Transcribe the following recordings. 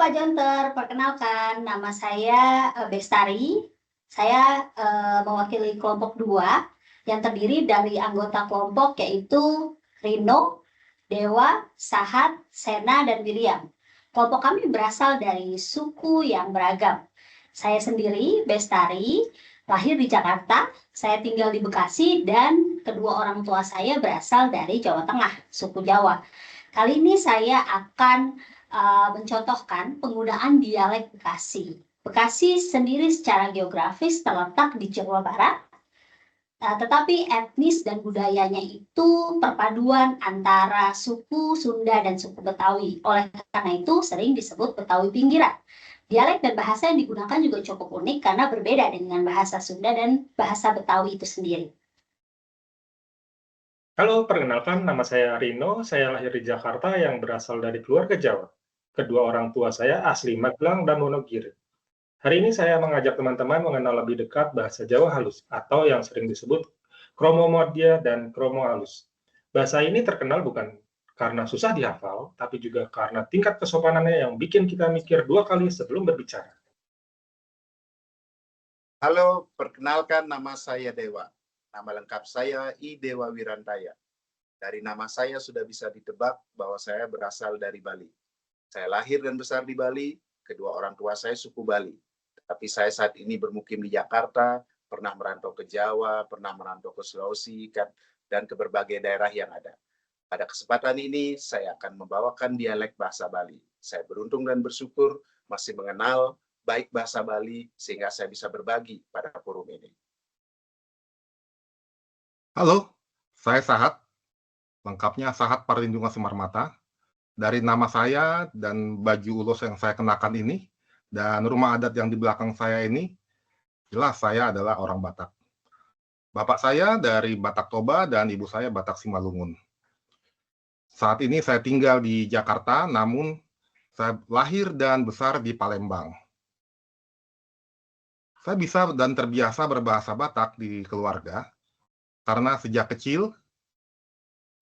Pak Jonter, perkenalkan nama saya Bestari. Saya mewakili kelompok 2 yang terdiri dari anggota kelompok yaitu Rino, Dewa, Sahat, Sena, dan William. Kelompok kami berasal dari suku yang beragam. Saya sendiri, Bestari, lahir di Jakarta, saya tinggal di Bekasi, dan kedua orang tua saya berasal dari Jawa Tengah, suku Jawa. Kali ini saya akan mencontohkan penggunaan dialek Bekasi. Bekasi sendiri secara geografis terletak di Jawa Barat, tetapi etnis dan budayanya itu perpaduan antara suku Sunda dan suku Betawi. Oleh karena itu sering disebut Betawi pinggiran. Dialek dan bahasa yang digunakan juga cukup unik karena berbeda dengan bahasa Sunda dan bahasa Betawi itu sendiri. Halo, perkenalkan nama saya Rino, saya lahir di Jakarta yang berasal dari keluarga Jawa. Kedua orang tua saya asli Magelang dan Wonogiri. Hari ini saya mengajak teman-teman mengenal lebih dekat bahasa Jawa halus, atau yang sering disebut kromo modya dan kromo halus. Bahasa ini terkenal bukan karena susah dihafal, tapi juga karena tingkat kesopanannya yang bikin kita mikir 2 kali sebelum berbicara. Halo, perkenalkan nama saya Dewa. Nama lengkap saya I. Dewa Wirantaya. Dari nama saya sudah bisa ditebak bahwa saya berasal dari Bali. Saya lahir dan besar di Bali, kedua orang tua saya suku Bali. Tapi saya saat ini bermukim di Jakarta, pernah merantau ke Jawa, pernah merantau ke Sulawesi, dan ke berbagai daerah yang ada. Pada kesempatan ini, saya akan membawakan dialek bahasa Bali. Saya beruntung dan bersyukur masih mengenal baik bahasa Bali, sehingga saya bisa berbagi pada forum ini. Halo, saya Sahat. Lengkapnya Sahat Perlindungan Semarmata. Dari nama saya dan baju ulos yang saya kenakan ini, dan rumah adat yang di belakang saya ini, jelas saya adalah orang Batak. Bapak saya dari Batak Toba dan ibu saya Batak Simalungun. Saat ini saya tinggal di Jakarta, namun saya lahir dan besar di Palembang. Saya bisa dan terbiasa berbahasa Batak di keluarga, karena sejak kecil,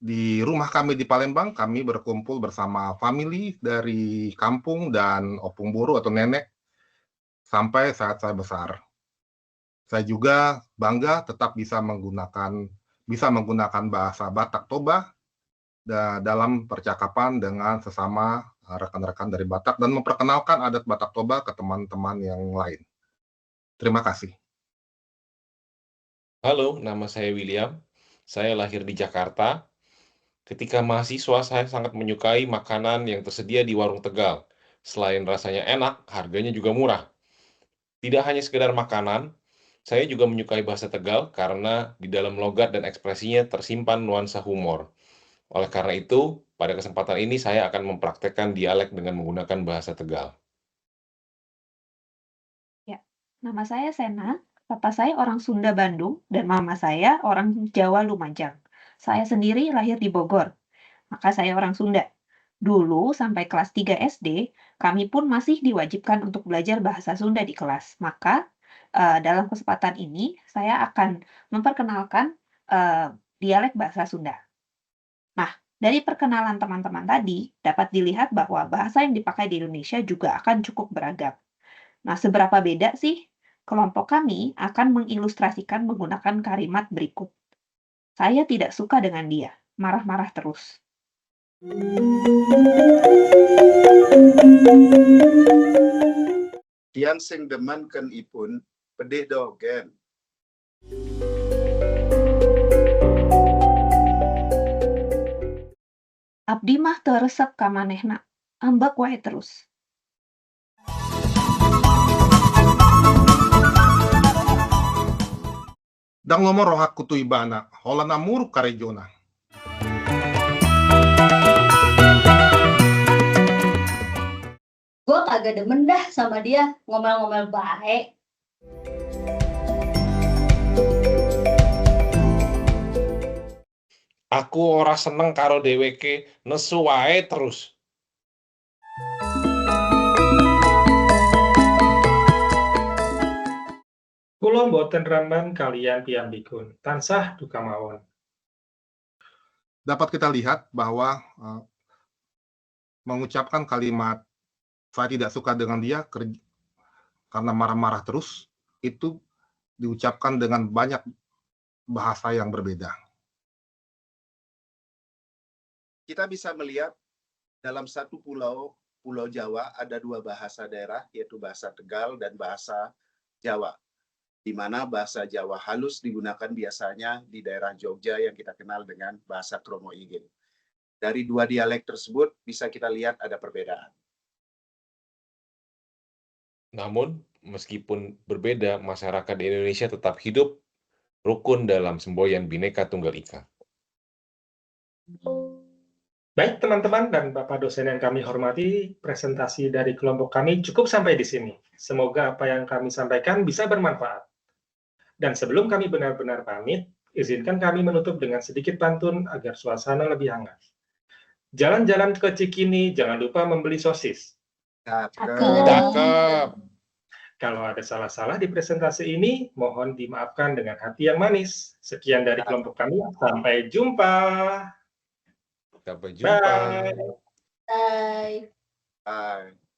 di rumah kami di Palembang, kami berkumpul bersama famili dari kampung dan opung buru atau nenek sampai saat saya besar. Saya juga bangga tetap bisa menggunakan bahasa Batak Toba dalam percakapan dengan sesama rekan-rekan dari Batak dan memperkenalkan adat Batak Toba ke teman-teman yang lain. Terima kasih. Halo, nama saya William. Saya lahir di Jakarta. Ketika mahasiswa, saya sangat menyukai makanan yang tersedia di warung Tegal. Selain rasanya enak, harganya juga murah. Tidak hanya sekedar makanan, saya juga menyukai bahasa Tegal karena di dalam logat dan ekspresinya tersimpan nuansa humor. Oleh karena itu, pada kesempatan ini saya akan mempraktekkan dialek dengan menggunakan bahasa Tegal. Ya, nama saya Sena, papa saya orang Sunda Bandung, dan mama saya orang Jawa Lumajang. Saya sendiri lahir di Bogor, maka saya orang Sunda. Dulu sampai kelas 3 SD, kami pun masih diwajibkan untuk belajar bahasa Sunda di kelas. Maka dalam kesempatan ini saya akan memperkenalkan dialek bahasa Sunda. Nah, dari perkenalan teman-teman tadi dapat dilihat bahwa bahasa yang dipakai di Indonesia juga akan cukup beragam. Nah, seberapa beda sih? Kelompok kami akan mengilustrasikan menggunakan kalimat berikut. Saya tidak suka dengan dia, marah-marah terus. Kian sing demenken ipun, pedih dogen. Abdi mah teu resep ka manehna, ambek wae terus. Dang nomor rohak kutu ibana, holana muruk karejona. Gue kagak demen dah sama dia, ngomel-ngomel baik. Aku ora seneng karo dheweke, nesu wae terus. Kula mboten remen kalian piyambikun, tansah duka mawon. Dapat kita lihat bahwa mengucapkan kalimat saya tidak suka dengan dia karena marah-marah terus, itu diucapkan dengan banyak bahasa yang berbeda. Kita bisa melihat dalam satu pulau, Pulau Jawa, ada dua bahasa daerah, yaitu bahasa Tegal dan bahasa Jawa, di mana bahasa Jawa halus digunakan biasanya di daerah Jogja yang kita kenal dengan bahasa Kromo Igin. Dari dua dialek tersebut bisa kita lihat ada perbedaan. Namun, meskipun berbeda, masyarakat di Indonesia tetap hidup rukun dalam semboyan Bhinneka Tunggal Ika. Baik teman-teman dan Bapak dosen yang kami hormati, presentasi dari kelompok kami cukup sampai di sini. Semoga apa yang kami sampaikan bisa bermanfaat. Dan sebelum kami benar-benar pamit, izinkan kami menutup dengan sedikit pantun agar suasana lebih hangat. Jalan-jalan ke Cikini, jangan lupa membeli sosis. Cakep. Kalau ada salah-salah di presentasi ini, mohon dimaafkan dengan hati yang manis. Sekian dari kelompok kami, sampai jumpa. Sampai jumpa. Bye. Bye. Bye.